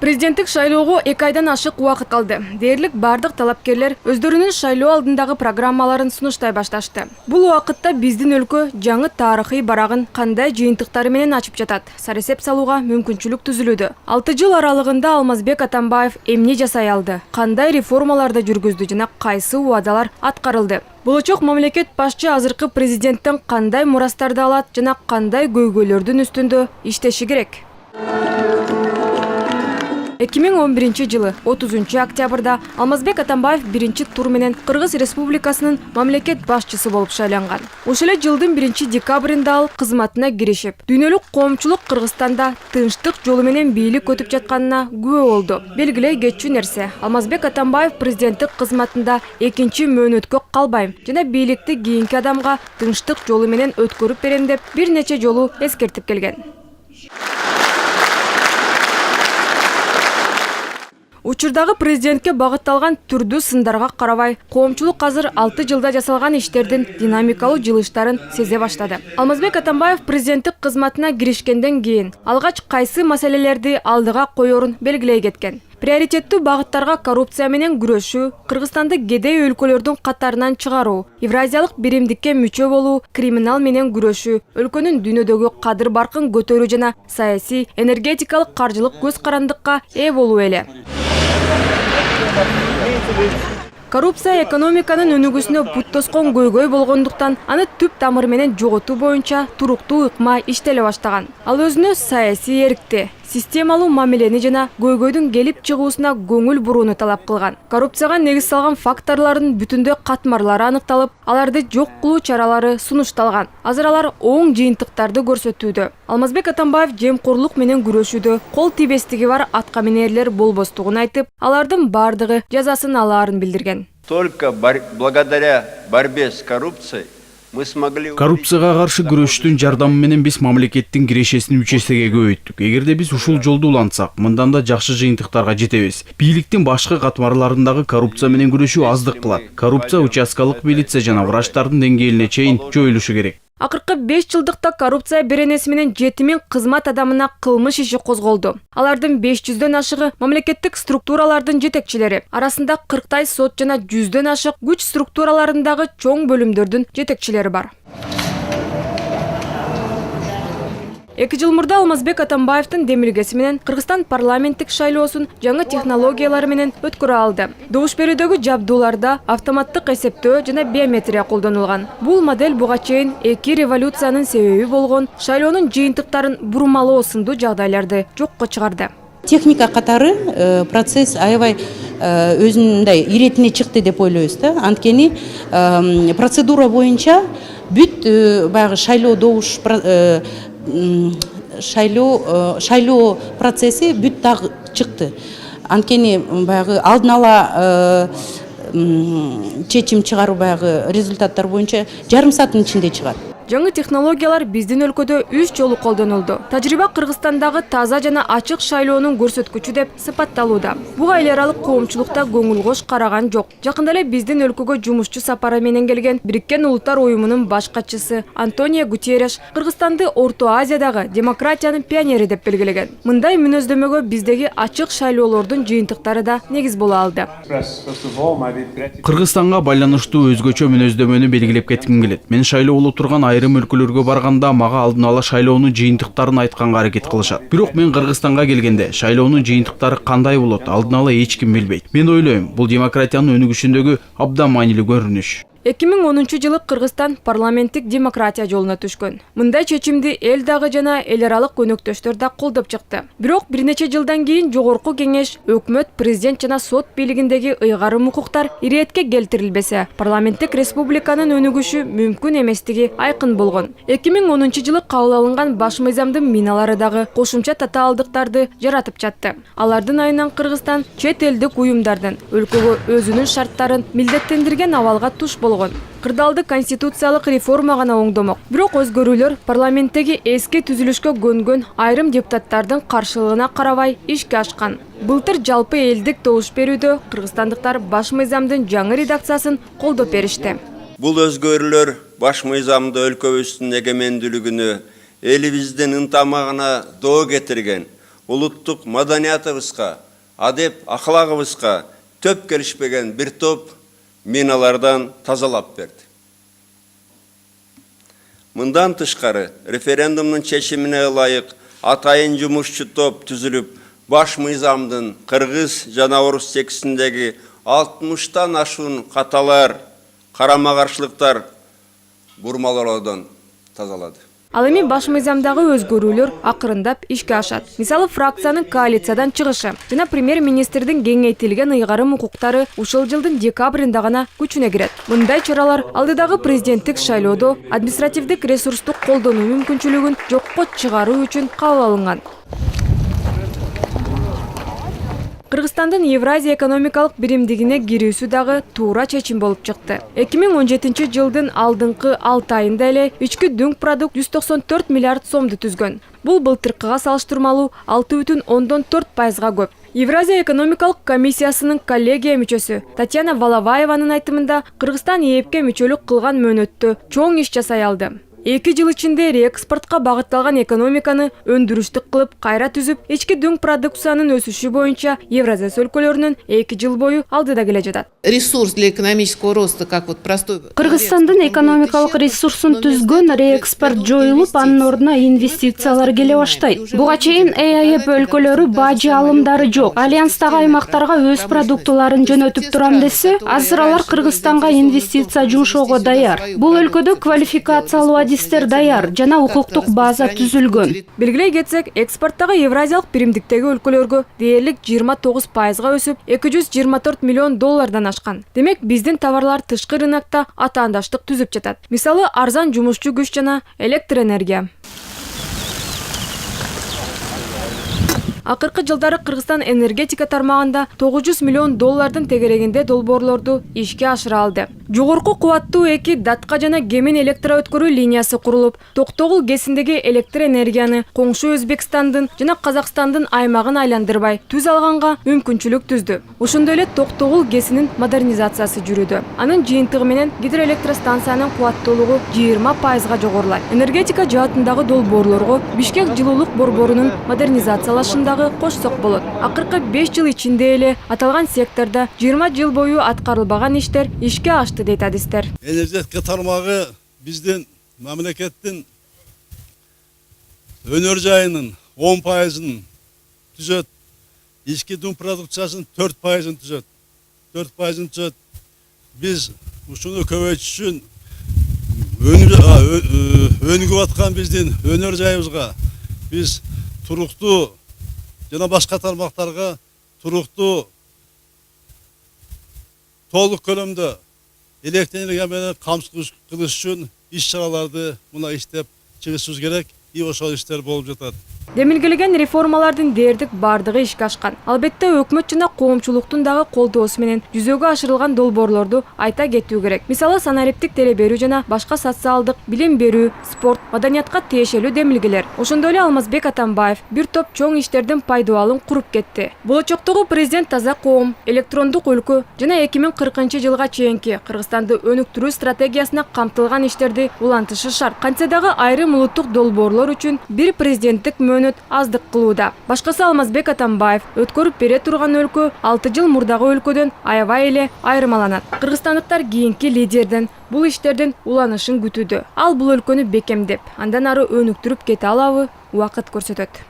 Президенттик шайлоого 2 айдан ашык убакыт калды. Дээрлик бардык талапкерлер өздөрүнүн шайлоо алдындагы программаларын сунуштай башташты. Бул убакытта биздин өлкө жаңы тарыхый барагын кандай жыйынтыктары менен ачып жатат, саресеп салууга мүмкүнчүлүк түзүлүүдө. 6 жыл аралыгында Алмазбек Атамбаев эмне жасай алды, кандай реформаларды жүргүздү жана кайсы убадалар аткарылды. Болочок мамлекет башчы азыркы президенттен кандай мурастарды алат жана кандай көйгөйлөрдүн үстүндө иштеши керек? 2011 жылы 30 октябрда Алмазбек Атамбаев биринчи тур менен Кыргыз Республикасынын мамлекет башчысы болуп шайланган. Ошол жылдын 1 декабрында ал кызматына киришип, дүйнөлүк коомчулук Кыргызстанда тынчтык жолу менен бийлик өтүп жатканына күбө болду. Белгилей кетчү нерсе, Алмазбек Атамбаев президенттик кызматында экинчи мөөнөткө калбайм жана бийликти кийинки адамга тынчтык жолу менен өткөрүп берем деп бир нече жолу эскертип келген. Учурдагы президентке багытталган түрдүү сындарга карабай, коомчулук азыр 6 жылда жасалган иштердин динамикалуу жылыштарын сезе баштады. Алмазбек Атамбаев президенттик кызматына киришкенден кийин алгач кайсы маселелерди алдыга коерун белгилей кеткен. Приоритеттүү багыттарга коррупция менен күрөшүү, Кыргызстанды кедей өлкөлөрдүн катарынан чыгаруу, Евразиялык биримдикке мүчө болуу, криминал менен күрөшүү, өлкөнүн дүйнөдөгү кадыр баркын көтөрүү жана саясий, энергетикалык каржылык көз карандыкка ээ болуу эле. Коррупция экономиканын өнүгүүсүнө бут тоскон көйгөй болгондуктан, аны түп тамыры менен жоготуу боюнча туруктуу ыкма иштеле баштаган. Ал өзүнө саясий эркти, системалуу мамилени жана көйгөйдүн келип чыгуусуна көңүл бурууну талап кылган. Коррупцияга негиз салган факторлордун бүтүндөй катмарлары аныкталып, аларды жок кылуу чаралары сунушталган. Азыр алар оң жыйынтыктарды көрсөтүүдө. Алмазбек Атамбаев жемкорлук менен күрөшүүдө кол тийбестиги бар аткаминерлер болбостугун айтып, алардын бардыгы жазасын алаарын билдирген. Только благодаря борьбе с коррупцией Коррупцияга каршы күрөштүн жардамы менен биз мамлекеттин кирешесин 3 эсеге көбөйттүк. Эгерде биз ушул жолду улантсак, мындан да жакшы жыйынтыктарга жетебиз. Бийликтин башкы катмарларындагы коррупция менен күрөшүү аздык кылат. Коррупция участкалык милиция жана врачтардын деңгээлине чейин жоюлушу керек. Акыркы 5 жылдыкта коррупция беренеси менен 7000 кызмат адамына кылмыш иши козголду. Алардын 500дөн ашыгы мамлекеттик структуралардын жетекчилери. Арасында 40 сот жана 100дөн ашык күч структураларындагы чоң бөлүмдөрдүн жетекчилери бар. 2 жыл мурда Алмазбек Атамбаевдин демилгеси менен Кыргызстан парламенттик шайлоосун жаңы технологиялар менен өткөрө алды. Добуш берүүдөгү жабдууларда автоматтык эсептөө жана биометрия колдонулган. Бул модель буга чейин 2 революциянын себеби болгон шайлоонун жыйынтыктарын бурмалоо сындуу жагдайларды жокко чыгарды. Техника катары процесс аябай өзүндөй иретине чыкты деп ойлойбуз да. Анткени процедура боюнча бүт баягы шайлоо добуш шайлоо процесси бүт так чыкты. Анткени баягы алдын ала чечим чыгаруу баягы результаттар боюнча жарым сааттын ичинде чыгат. Жаңы технологиялар биздин өлкөдө 3 жолу колдонулду. Тажрыйба Кыргызстандагы таза жана ачык шайлоонун көрсөткүчү деп сыпатталууда. Буга эл аралык коомчулукта көңүл кош караган жок. Жакында эле биздин өлкөгө жумушчу сапары менен келген Бириккен Улуттар уюмунун баш катчысы Антонио Гутерреш Кыргызстанды Орто Азиядагы демократиянын пионери деп белгилеген. Мындай мүнөздөмөгө биздеги ачык шайлоолордун жыйынтыктары да негиз боло алды. Кыргызстанга байланыштуу өзгөчө мүнөздөмөнү белгилеп кетким келет. Мен шайлоо болуп турган айрым өлкөлөргө барганда мага алдын ала шайлоонун жыйынтыктарын айтканга аракет кылышат. Бирок мен Кыргызстанга келгенде шайлоонун жыйынтыктары кандай болот, алдын ала эч ким билбейт. Мен ойлойм, бул демократиянын өнүгүшүндөгү абдан маанилүү көрүнүш. 2010 жылы Кыргызстан парламенттик демократия жолуна түшкөн. Мындай чечимди эл дагы жана эл аралык өнөктөштөр да колдоп чыкты. Бирок бир нече жылдан кийин жогорку кеңеш, өкмөт, президент жана сот бийлигиндеги ыйгарым укуктар иретке келтирилбесе, парламенттик республиканын өнүгүшү мүмкүн эместиги айкын болгон. 2010 жылы кабыл алынган баш мыйзамдын миналары дагы кошумча татаалдыктарды жаратып жатты. Алардын айынан Кыргызстан чет элдик уюмдардын өлкөгө өзүнүн шарттарын милдеттендирген абалга туш болгон. Кырдаалды конституциялык реформа гана оңдомок. Бирок өзгөрүүлөр парламенттеги эски түзүлүшкө көнгөн айрым депутаттардын каршылыгына карабай ишке ашкан. Былтыр жалпы элдик добуш берүүдө кыргызстандыктар баш мыйзамдын жаңы редакциясын колдоп беришти. Бул өзгөрүүлөр баш мыйзамды өлкөбүздүн эгемендүүлүгүнө, элибиздин ынтымагына доо кетирген. улуттук маданиятыбызга, адеп аклагыбызга төп келишпеген бир топ миналардан тазалап берди. Мындан тышкары референдумдун чечимине ылайык атайын жумушчу топ түзүлүп, баш мыйзамдын кыргыз жана орус текстиндеги 60тан ашуун каталар, карама-каршылыктар, бурмалоодон тазалады. Ал эми баш мыйзамдагы өзгөрүүлөр акырындап ишке ашат. Мисалы фракциянын коалициядан чыгышы жана премьер-министрдин кеңейтилген ыйгарым укуктары ушул жылдын декабрында гана күчүнө кирет. Мындай чаралар алдыдагы президенттик шайлоодо административдик ресурстук колдонуу мүмкүнчүлүгүн жокко чыгаруу үчүн кабыл алынган. Кыргызстандын Евразия экономикалык биримдигине кирүүсү дагы туура чечим болуп чыкты. 2017 жылдын алдыңкы 6 айында эле ички дүң продукт 194 миллиард сомду түзгөн. Бул былтыркыга салыштырмалуу 6,4% көп. Евразия экономикалык комиссиясынын коллегия мүчөсү Татьяна Валаваеванын айтымында Кыргызстан ээпке мүчөлүк кылган мөөнөттө чоң иш жасай алды. 2 жыл ичинде реэкспортко багытталган экономиканы өндүрүштүк кылып кайра түзүп, ички дүң продукциянын өсүшү боюнча Евразия өлкөлөрүнүн 2 жыл бою алдыда келе жатат. Ресурс для экономического роста, как вот простой... Кыргызстандын экономикалык ресурсун түзгөн реэкспорт жоюлуп, анын ордуна инвестициялар келе баштайт. Буга чейин ЭАЭП өлкөлөрү бажы алымдары жок. Альянстагы аймактарга өз продуктыларын жөнөтүп турам десе, азыр алар Кыргызстанга инвестиция жумшоого даяр. Бул өлкөдө квалификациялуу адистер даяр жана укуктук база түзүлгөн. Белгилей кетсек, экспорттагы Евразиялык биримдиктеги өлкөлөргө дээрлик 29%га өсүп, 224 миллион доллардан ашкан. Демек, биздин товарлар тышкы рынокто атаандаштык түзүп жатат. Мисалы, арзан жумушчу күч жана электроэнергия. Акыркы жылдары Кыргызстан энергетика тармагында 900 миллион доллардын тегерегинде долбоорлорду ишке ашыра алды. Жогорку кубаттуу 2 датка жана кемин электроөткөрүү линиясы курулуп, Токтогул ГЭСиндеги электроэнергияны коңшу Өзбекстандын жана Казакстандын аймагын айландырбай түз алганга мүмкүнчүлүк түздү. Ошондой эле Токтогул ГЭСинин модернизациясы жүрүүдө. Анын жыйынтыгы менен гидроэлектростанциянын кубаттуулугу 20%га жогорулайт. Энергетика жаатындагы долбоорлорго Бишкек жылуулук борборунун модернизациялашында кошсок болот. Акыркы 5 жыл ичинде эле аталган сектордо 20 жыл бою аткарылбаган иштер ишке ашты дейт адистер. Энергетика тармагы биздин мамлекеттин өнөр жайынын 10%-ын түзөт. Ички дүң продукциясынын 4%-ын түзөт. 4%-ын түзөт. Биз ушуну көбөйтүш үчүн өнүгүп аткан биздин өнөр жайыбызга биз туруктуу жана башка тармактарга туруктуу толук көлөмдө электроэнергия менен камсыз кылыш үчүн иш-чараларды мына иштеп чыгышыбыз керек. И ошол иштер болуп жатат. Демилгелеген реформалардын дээрлик бардыгы ишке ашкан. Албетте өкмөт жана коомчулуктун дагы колдоосу менен жүзөгө ашырылган долбоорлорду айта кетүү керек. Мисалы, санариптик теле берүү жана башка социалдык, билим берүү, спорт, маданиятка тиешелүү демилгелер. Ошондой эле Алмазбек Атамбаев бир топ чоң иштердин пайдалуулун куруп кетти. Болочоктогу президент таза коом, электрондук өлкө жана 2040 жылга чейинки Кыргызстанды өнүктүрүү стратегиясына камтылган иштерди улантышы шарт. Кантсе дагы айрым улуттук долбоорлор үчүн бир президенттик мөөнөт аздык кылууда. Башкысы Алмазбек Атамбаев өткөрүп бере турган өлкө 6 жыл мурдагы өлкөдөн аябай эле айырмаланат. Кыргызстандыктар кийинки лидерден бул иштердин уланышын күтүүдө. Ал бул өлкөнү бекемдеп, андан ары өнүктүрүп кете алабы, убакыт көрсөтөт.